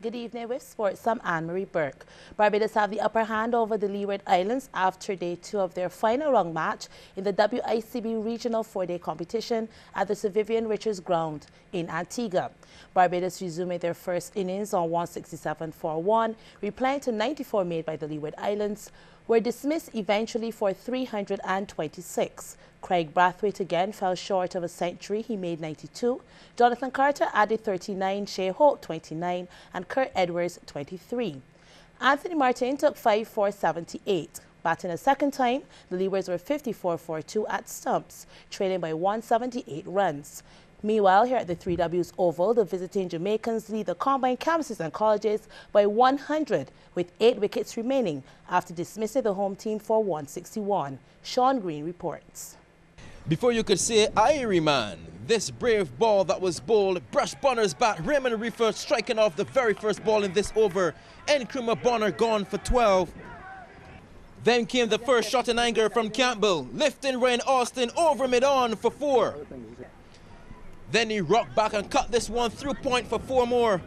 Good evening with sports. I'm Anne-Marie Burke. Barbados have the upper hand over the Leeward Islands after day 2 of their final round match in the WICB regional 4-day competition at the Sir Vivian Richards ground in Antigua. Barbados resuming their first innings on 167 for 1, replying to 94 made by the Leeward Islands, were dismissed eventually for 326. Craig Brathwaite again fell short of a century. He made 92. Jonathan Carter added 39, Shea Holt 29, and Kurt Edwards 23. Anthony Martin took 5 for 78. Batting a second time, the Leewards were 54 for 2 at stumps, trailing by 178 runs. Meanwhile, here at the 3Ws Oval, the visiting Jamaicans lead the combined campuses and colleges by 100 with 8 wickets remaining after dismissing the home team for 161. Sean Green reports. Before you could say Irie man, this brave ball that was bowled brushed Bonner's bat. Raymond Reefer striking off the very first ball in this over. Nkrumah Bonner gone for 12. Then came the first shot in anger from Campbell. Lifting Ryan Austin over mid-on for 4. Then he rocked back and cut this one through point for 4 more.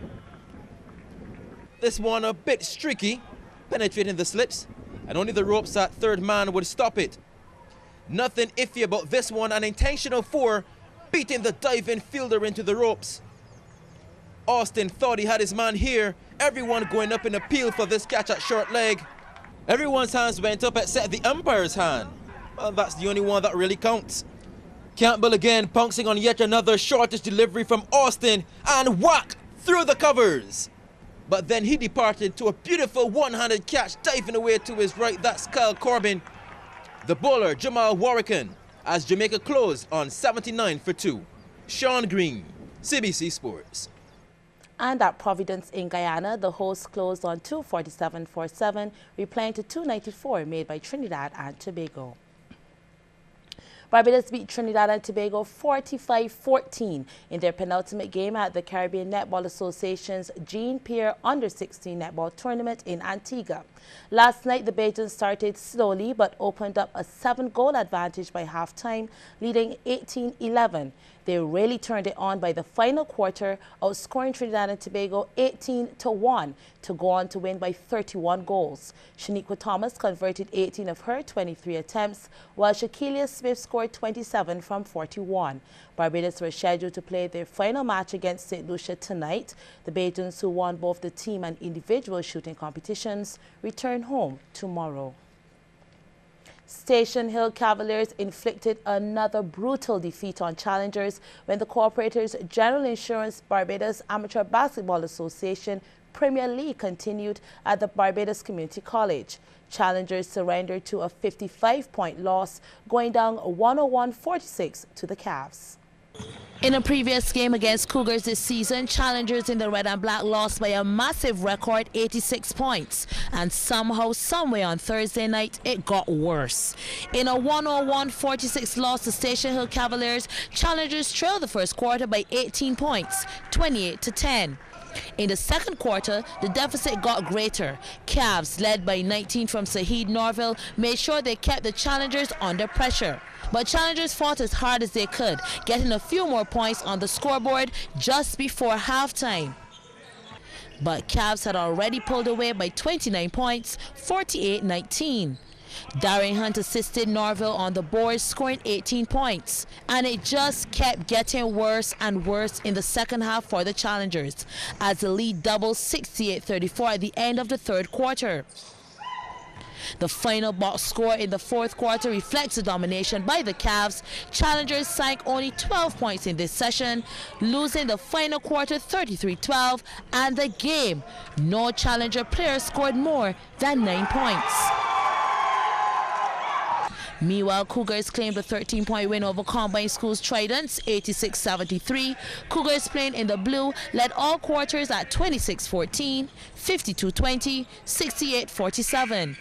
This one a bit streaky, penetrating the slips, and only the ropes at third man would stop it. Nothing iffy about this one, an intentional 4, beating the diving fielder into the ropes. Austin thought he had his man here, everyone going up in appeal for this catch at short leg. Everyone's hands went up except the umpire's hand. Well, that's the only one that really counts. Campbell again pouncing on yet another shortish delivery from Austin and whack through the covers. But then he departed to a beautiful one-handed catch diving away to his right. That's Kyle Corbin. The bowler Jamal Warrican as Jamaica closed on 79 for 2. Sean Green, Cbc Sports. And at Providence in Guyana, the hosts closed on 247 for 7, replying to 294 made by Trinidad and Tobago. Barbados beat Trinidad and Tobago 45-14 in their penultimate game at the Caribbean Netball Association's Jean Pierre Under-16 Netball Tournament in Antigua. Last night, the Bajans started slowly but opened up a 7-goal advantage by halftime, leading 18-11. They really turned it on by the final quarter, outscoring Trinidad and Tobago 18-1 to go on to win by 31 goals. Shaniqua Thomas converted 18 of her 23 attempts, while Shaquilla Smith scored 27 from 41. Barbados were scheduled to play their final match against St. Lucia tonight. The Bajans, who won both the team and individual shooting competitions, return home tomorrow. Station Hill Cavaliers inflicted another brutal defeat on challengers when the Corporators General Insurance Barbados Amateur Basketball Association Premier League continued at the Barbados Community College. Challengers surrendered to a 55-point loss, going down 101-46 to the Cavs. In a previous game against Cougars this season, challengers in the red and black lost by a massive record 86 points. And somehow, someway on Thursday night, it got worse. In a 101-46 loss to Station Hill Cavaliers, challengers trailed the first quarter by 18 points, 28-10. In the second quarter, the deficit got greater. Cavs, led by 19 from Saheed Norville, made sure they kept the challengers under pressure. But challengers fought as hard as they could, getting a few more points on the scoreboard just before halftime. But Cavs had already pulled away by 29 points, 48-19. Darren Hunt assisted Norville on the board, scoring 18 points. And it just kept getting worse and worse in the second half for the challengers, as the lead doubled 68-34 at the end of the third quarter. The final box score in the fourth quarter reflects the domination by the Cavs. Challengers sank only 12 points in this session, losing the final quarter 33-12, and the game. No challenger player scored more than 9 points. Meanwhile, Cougars claimed a 13-point win over Combined Schools Tridents, 86-73. Cougars, playing in the blue, led all quarters at 26-14, 52-20, 68-47.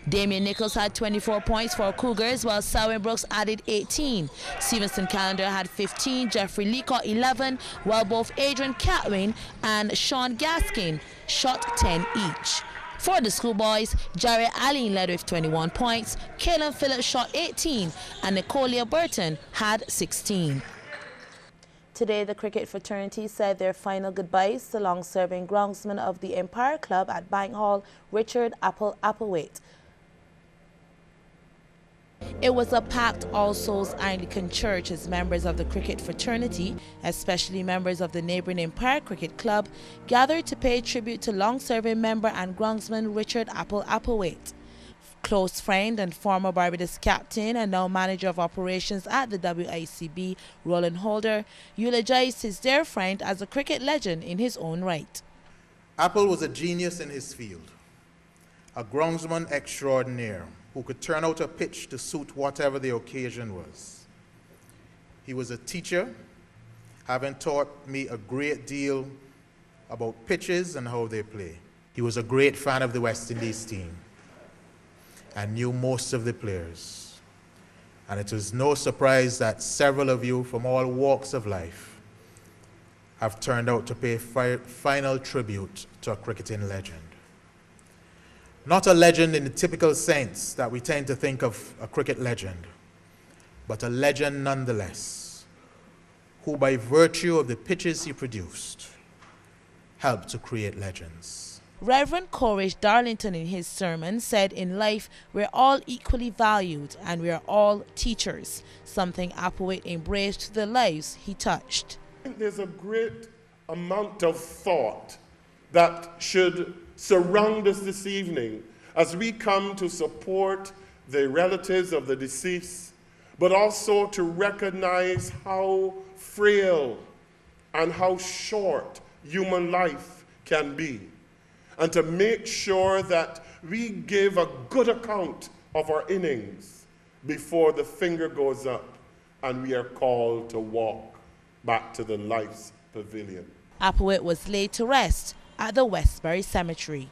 Damian Nichols had 24 points for Cougars, while Selwyn Brooks added 18. Stevenson Callender had 15, Jeffrey Leacock 11, while both Adrian Catwin and Sean Gaskin shot 10 each. For the schoolboys, Jared Allen led with 21 points, Kaylin Phillips shot 18, and Nicolia Burton had 16. Today, the cricket fraternity said their final goodbyes to long-serving groundsman of the Empire Club at Bank Hall, Richard Applewhite. It was a packed All Souls Anglican Church as members of the cricket fraternity, especially members of the neighbouring Empire Cricket Club, gathered to pay tribute to long-serving member and groundsman Richard Applewhite. Close friend and former Barbados captain and now manager of operations at the WICB, Roland Holder, eulogized his dear friend as a cricket legend in his own right. Apple was a genius in his field, a groundsman extraordinaire who could turn out a pitch to suit whatever the occasion was. He was a teacher, having taught me a great deal about pitches and how they play. He was a great fan of the West Indies team and knew most of the players. And it was no surprise that several of you from all walks of life have turned out to pay final tribute to a cricketing legend. Not a legend in the typical sense that we tend to think of a cricket legend, but a legend nonetheless, who by virtue of the pitches he produced, helped to create legends. Reverend Courage Darlington in his sermon said in life we're all equally valued and we're all teachers, something Applewhite embraced to the lives he touched. I think there's a great amount of thought that should surround us this evening as we come to support the relatives of the deceased, but also to recognize how frail and how short human life can be, and to make sure that we give a good account of our innings before the finger goes up and we are called to walk back to the life's pavilion. Applewhite was laid to rest at the Westbury Cemetery.